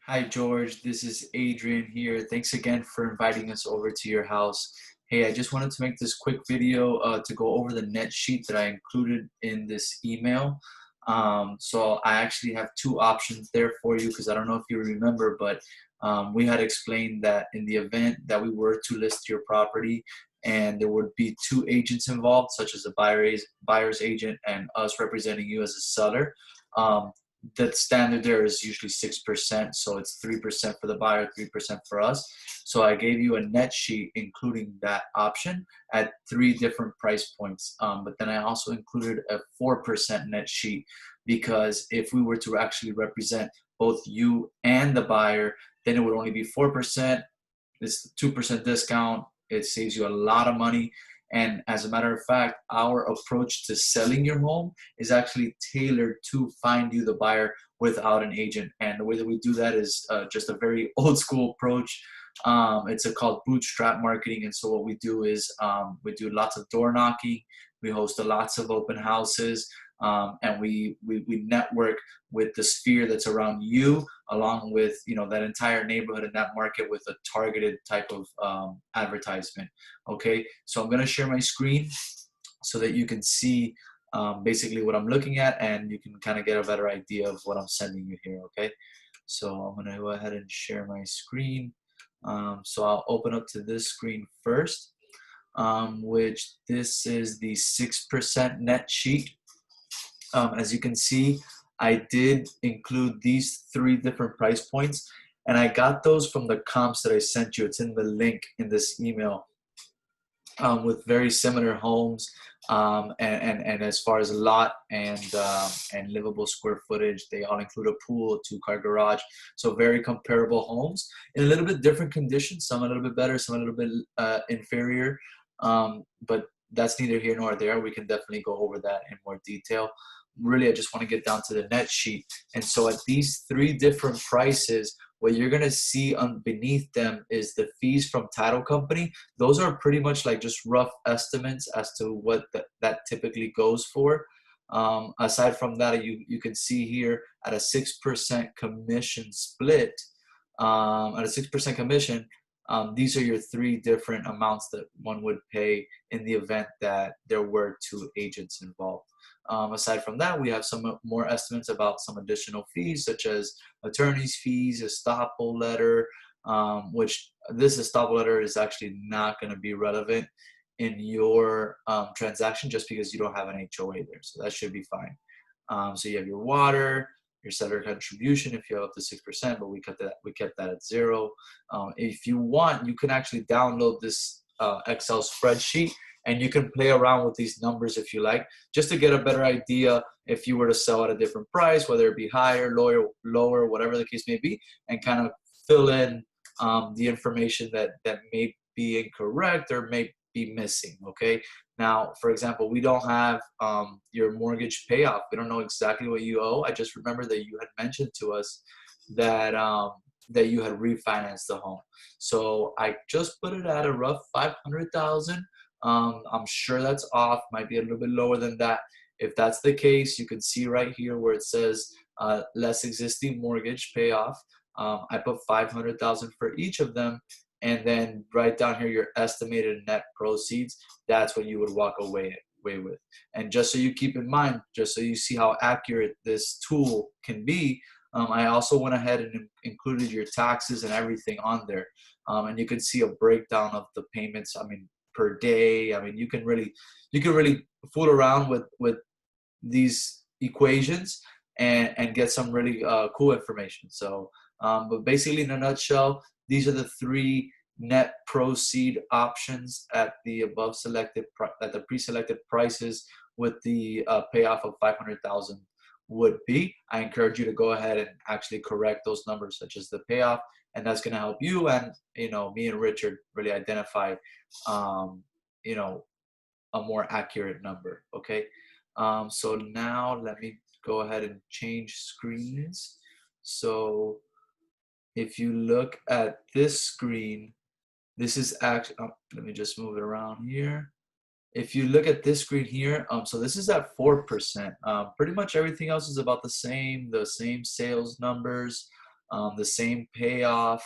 Hi, George. This is Adrian here. Thanks again for inviting us over to your house. Hey, I just wanted to make this quick video to go over the net sheet that I included in this email. So I actually have two options there for you because I don't know if you remember, but we had explained that in the event that we were to list your property and there would be two agents involved, such as a buyer's agent and us representing you as a seller. Um, the standard there is usually 6%, so it's 3% for the buyer, 3% for us. So I gave you a net sheet including that option at three different price points. But then I also included a 4% net sheet because if we were to actually represent both you and the buyer, then it would only be 4%. It's 2% discount. It saves you a lot of money. And as a matter of fact, our approach to selling your home is actually tailored to find you the buyer without an agent. And the way that we do that is just a very old school approach. It's called bootstrap marketing. And so what we do is we do lots of door knocking. We host lots of open houses. And we network with the sphere that's around you, along with that entire neighborhood and that market with a targeted type of advertisement. Okay, so I'm going to share my screen so that you can see basically what I'm looking at, and you can kind of get a better idea of what I'm sending you here. Okay, so I'm going to go ahead and share my screen. So I'll open up to this screen first, which this is the 6% net sheet. As you can see, I did include these three different price points, and I got those from the comps that I sent you. It's in the link in this email, with very similar homes, and as far as lot and livable square footage, they all include a pool, a two-car garage. So very comparable homes in a little bit different conditions. Some a little bit better, some a little bit inferior, but that's neither here nor there. We can definitely go over that in more detail. Really, I just want to get down to the net sheet. And so at these three different prices, what you're going to see beneath them is the fees from title company. Those are pretty much like just rough estimates as to what that typically goes for. Aside from that, you can see here at a 6% commission split, at a 6% commission, these are your three different amounts that one would pay in the event that there were two agents involved. Aside from that, we have some more estimates about some additional fees, such as attorney's fees, estoppel letter, which this estoppel letter is actually not going to be relevant in your transaction just because you don't have an HOA there. So that should be fine. So you have your water, your seller contribution if you have up to 6%, but we kept that at 0. If you want, you can actually download this Excel spreadsheet, and you can play around with these numbers if you like, just to get a better idea if you were to sell at a different price, whether it be higher, lower, whatever the case may be, and kind of fill in the information that may be incorrect or may be missing. Okay. Now, for example, we don't have your mortgage payoff. We don't know exactly what you owe. I just remember that you had mentioned to us that that you had refinanced the home. So I just put it at a rough 500,000. I'm sure that's off. Might be a little bit lower than that. If that's the case, you can see right here where it says less existing mortgage payoff. I put 500,000 for each of them, and then write down here your estimated net proceeds. That's what you would walk away with. And just so you keep in mind, just so you see how accurate this tool can be, I also went ahead and included your taxes and everything on there. And you can see a breakdown of the payments. I mean, per day. I mean, you can really fool around with these equations and get some really cool information. So, but basically, in a nutshell, these are the three net proceed options at the above selected at the pre-selected prices, with the payoff of 500,000 would be. I encourage you to go ahead and actually correct those numbers, such as the payoff, and that's going to help you and me and Richard really identify you know a more accurate number. Okay. So now let me go ahead and change screens. So if you look at this screen, this is actually, let me just move it around here. If you look at this screen here, so this is at 4%. Pretty much everything else is about the same sales numbers. the same payoff,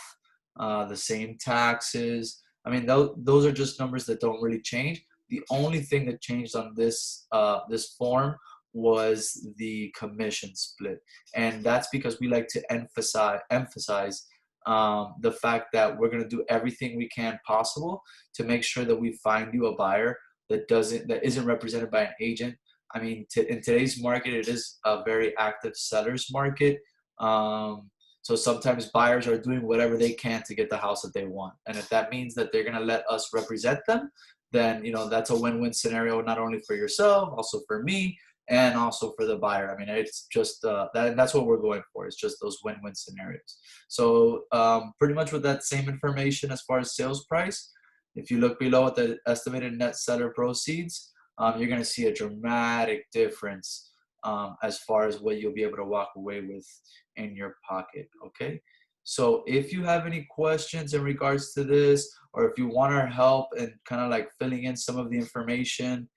the same taxes. I mean, those are just numbers that don't really change. The only thing that changed on this form was the commission split, and that's because we like to emphasize the fact that we're going to do everything we can possible to make sure that we find you a buyer that isn't represented by an agent. I mean, in today's market, it is a very active seller's market. So sometimes buyers are doing whatever they can to get the house that they want, and if that means that they're going to let us represent them, then that's a win-win scenario, not only for yourself, also for me, and also for the buyer. I mean, it's just that's what we're going for. It's just those win-win scenarios. So pretty much with that same information as far as sales price, if you look below at the estimated net seller proceeds, you're going to see a dramatic difference as far as what you'll be able to walk away with in your pocket. Okay. So if you have any questions in regards to this, or if you want our help in kind of like filling in some of the information,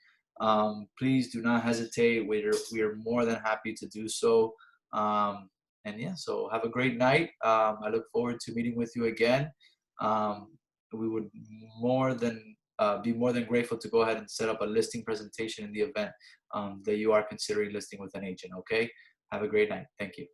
please do not hesitate. We are more than happy to do so. And yeah, so have a great night. I look forward to meeting with you again. Um, we would be more than grateful to go ahead and set up a listing presentation in the event that you are considering listing with an agent. Okay. Have a great night. Thank you.